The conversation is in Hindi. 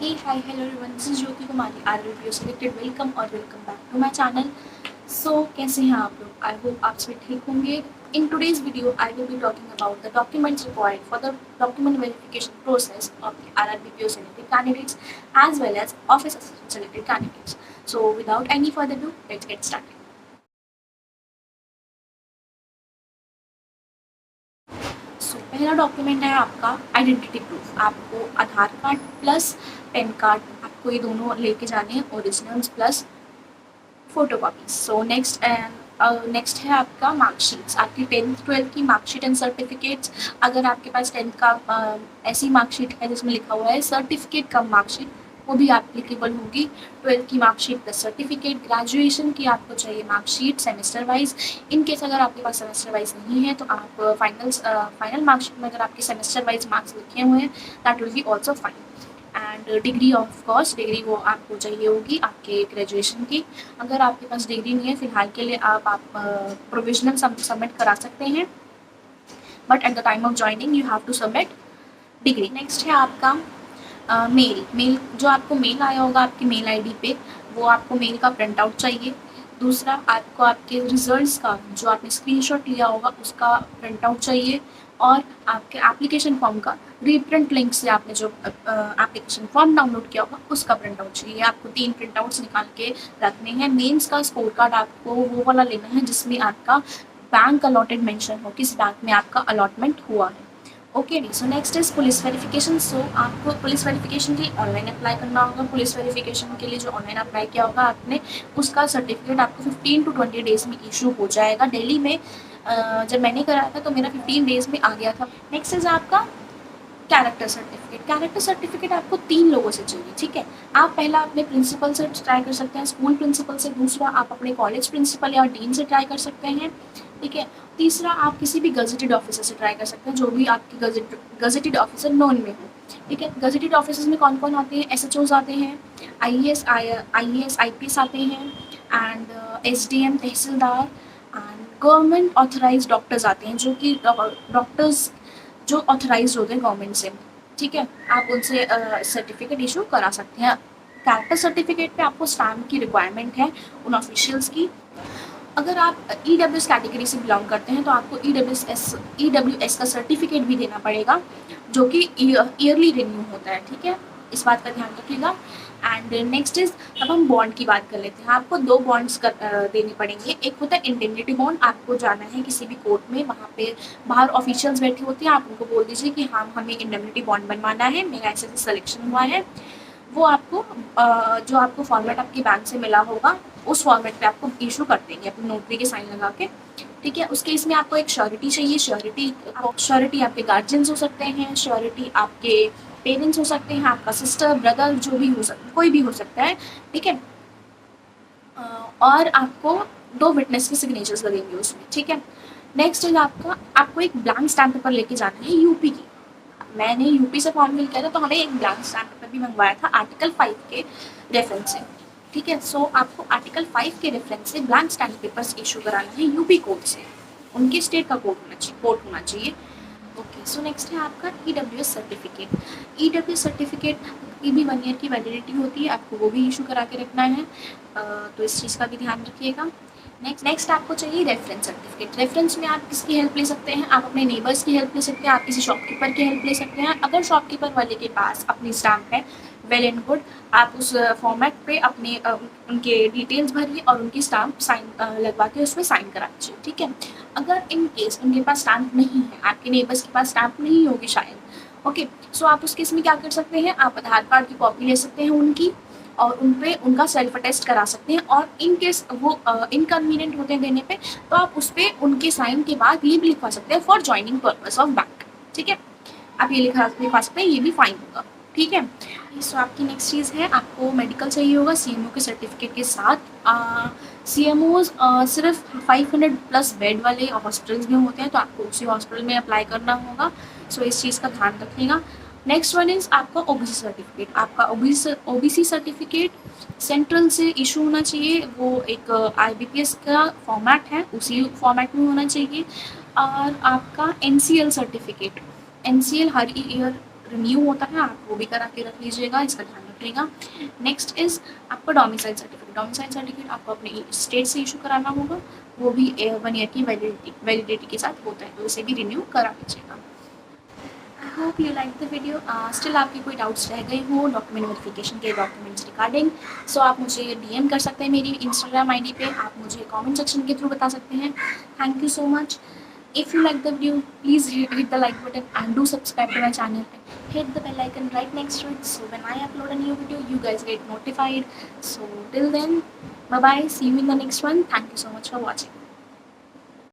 Hey, hi, hello everyone. This is Jyoti Kumari, RLPO selected. Welcome or welcome back to my channel. So, कैसे हैं आप लोग? I hope आप सभी ठीक होंगे. In today's video, I will be talking about the documents required for the document verification process of the RRBPO selected candidates as well as office assistant selected candidates. So, without any further ado, let's get started. पहला डॉक्यूमेंट है आपका आइडेंटिटी प्रूफ. आपको आधार कार्ड प्लस पैन कार्ड, आपको ये दोनों लेके जाने हैं, originals plus photo copies. So next है आपका मार्कशीट्स, आपकी 10th 12th की मार्कशीट एंड सर्टिफिकेट्स. अगर आपके पास 10th का ऐसी मार्कशीट है जिसमें लिखा हुआ है सर्टिफिकेट कम मार्कशीट, वो भी एप्लीकेबल होगी. 12th की मार्कशीट प्लस सर्टिफिकेट. ग्रेजुएशन की आपको चाहिए marksheet semester wise. In case अगर आपके पास सेमेस्टर वाइज नहीं है तो आप फाइनल मार्कशीट में अगर आपके सेमेस्टर वाइज मार्क्स लिखे हुए हैं that will be also fine. And degree, of course degree वो आपको चाहिए होगी आपके ग्रेजुएशन की. अगर आपके पास डिग्री नहीं है फिलहाल के लिए आप प्रोविजनल सबमिट करा सकते हैं, but at the time of joining you have to submit degree. Next है आपका मेल जो आपको मेल आया होगा आपकी मेल आईडी पे, वो आपको मेल का प्रिंट आउट चाहिए. दूसरा, आपको आपके रिजल्ट्स का जो आपने स्क्रीनशॉट लिया होगा उसका प्रिंट आउट चाहिए. और आपके एप्लीकेशन फॉर्म का रीप्रिंट लिंक से आपने जो एप्लीकेशन फॉर्म डाउनलोड किया होगा उसका प्रिंट आउट चाहिए. आपको 3 प्रिंट आउट्स निकाल के रखने हैं. मेंस का स्कोर कार्ड आपको वो वाला लेना है जिसमें आपका बैंक अलॉटेड मेंशन हो, किस बैंक में आपका अलॉटमेंट हुआ है. Okay, so next is police verification. So आपको पुलिस वेरिफिकेशन के लिए ऑनलाइन अप्लाई करना होगा. पुलिस वेरिफिकेशन के लिए जो ऑनलाइन अप्लाई किया होगा आपने, उसका सर्टिफिकेट आपको 15 to 20 डेज में इशू हो जाएगा. दिल्ली में जब मैंने कराया था तो मेरा 15 डेज में आ गया था. नेक्स्ट इज आपका कैरेक्टर सर्टिफिकेट. कैरेक्टर सर्टिफिकेट आपको 3 लोगों से चाहिए. ठीक है, आप पहला अपने प्रिंसिपल से ट्राई कर सकते हैं, स्कूल प्रिंसिपल से. दूसरा, आप अपने कॉलेज प्रिंसिपल या डीन से ट्राई कर सकते हैं. ठीक है. तीसरा, आप किसी भी गजेटेड ऑफिसर से ट्राई कर सकते हैं, जो भी आपकी गजेटेड ऑफिसर नोन में हो. ठीक है. गजेटेड ऑफिसर्स में कौन कौन आते हैं? SHOs आते हैं, IAS IPS आते हैं, and SDM tehsildar, and government authorise doctors आते हैं, जो कि डॉक्टर्स जो ऑथराइज होते हैं गवर्नमेंट से. ठीक है, आप उनसे सर्टिफिकेट इशू करा सकते हैं. कैरेक्टर सर्टिफिकेट पे आपको स्टैम्प की रिक्वायरमेंट है उन ऑफिशियल्स की. अगर आप EWS कैटेगरी से बिलोंग करते हैं तो आपको EWS का सर्टिफिकेट भी देना पड़ेगा, जो कि ईयरली रिन्यू होता है. ठीक है, इस बात का ध्यान रखिएगा. एंड नेक्स्ट इज, अब हम बॉन्ड की बात कर लेते हैं. आपको 2 बॉन्ड्स देने पड़ेंगे. एक होता है इंडेमनिटी बॉन्ड. आपको जाना है किसी भी कोर्ट में, वहाँ पे बाहर ऑफिशियल्स बैठे होते हैं, आप उनको बोल दीजिए कि हाँ हमें इंडेमनिटी बॉन्ड बनवाना है, मेरा ऐसे सिलेक्शन हुआ है. वो आपको जो आपको फॉर्मेट आपके बैंक से मिला होगा उस फॉर्मेट पे आपको इशू कर देंगे अपनी नोटरी के साइन लगा के. ठीक है, उसके इसमें आपको एक श्योरिटी चाहिए. श्योरिटी आपके गार्जियंस हो सकते हैं, श्योरिटी आपके पेरेंट्स हो सकते हैं, आपका सिस्टर ब्रदर जो भी हो सकता, कोई भी हो सकता है. ठीक है, और आपको 2 विटनेस के सिग्नेचर्स लगेंगे उसमें. ठीक है. नेक्स्ट इज आपको एक ब्लैंक स्टैम्प पेपर लेके जाना है यूपी की. मैंने यूपी से फॉर्म फिल किया था तो हमें एक ब्लैंक स्टैम्प पेपर भी मंगवाया था आर्टिकल 5 के रेफरेंस से. ठीक है, सो आपको आर्टिकल 5 के रेफरेंस से ब्लैंक स्टैम्प पेपर्स इशू कराना है यूपी कोर्ट से. उनके स्टेट का कोर्ट होना चाहिए. ओके, सो नेक्स्ट है आपका EWS सर्टिफिकेट. EWS सर्टिफिकेट की भी 1 ईयर की वैलिडिटी होती है, आपको वो भी इशू करा के रखना है. तो इस चीज़ का भी ध्यान रखिएगा. नेक्स्ट आपको चाहिए रेफरेंस सर्टिफिकेट. रेफरेंस में आप किसकी हेल्प ले सकते हैं? आप अपने नेबर्स की हेल्प ले सकते हैं, आप किसी शॉपकीपर की हेल्प ले सकते हैं. अगर शॉपकीपर वाले के पास अपनी स्टैम्प है, वेल एंड गुड, आप उस फॉर्मेट पे अपने उनके डिटेल्स भरिए और उनकी स्टैम्प साइन लगवा के उसमें साइन करा दीजिए. ठीक है. अगर इन केस उनके पास स्टैम्प नहीं है, आपके नेबर्स के पास स्टैम्प नहीं होगी शायद, ओके, सो आप उस केस में क्या कर सकते हैं? आप आधार कार्ड की कॉपी ले सकते हैं उनकी, और उन पे उनका सेल्फ अटेस्ट करा सकते हैं. और इन केस वो इनकन्वीनियंट होते हैं देने पे, तो आप उस पर उनके साइन के बाद ये भी लिखवा सकते हैं for joining purpose of bank. ठीक है, आप ये लिखवा सकते हैं, ये भी फाइन होगा. ठीक है. सो आपकी नेक्स्ट चीज़ है, आपको मेडिकल चाहिए होगा CMO के सर्टिफिकेट के साथ. CMOs सिर्फ 500+ बेड वाले हॉस्पिटल्स में होते हैं, तो आपको उसी हॉस्पिटल में अप्लाई करना होगा. सो इस चीज़ का ध्यान रखिएगा. नेक्स्ट वन इज़ आपका OBC सर्टिफिकेट. आपका OBC सर्टिफिकेट सेंट्रल से इशू होना चाहिए. वो एक IBPS का फॉर्मेट है, उसी फॉर्मेट में होना चाहिए. और आपका NCL सर्टिफिकेट, NCL हर ईयर रिन्यू होता है, आप वो भी करा के रख लीजिएगा, इसका ध्यान रखिएगा। नेक्स्ट इज़ आपका डोमिसाइल सर्टिफिकेट। डोमिसाइल सर्टिफिकेट आपको अपने स्टेट से इशू कराना होगा, वो भी 1 ईयर की वैलिडिटी के साथ होता है, तो इसे भी रिन्यू करा लीजिएगा। I hope you like the video. Still आपके कोई डाउट्स रह गए हो डॉक्यूमेंट वेरिफिकेशन के डॉक्यूमेंट्स रिगार्डिंग, सो आप मुझे डीएम कर सकते हैं मेरी इंस्टाग्राम आईडी पे, आप मुझे कमेंट सेक्शन के थ्रू बता सकते हैं। Thank you so much. If you like the video, please hit the like button and do subscribe to my channel. Hit the bell icon right next to it, so when I upload a new video, you guys get notified. So till then, bye bye. See you in the next one. Thank you so much for watching.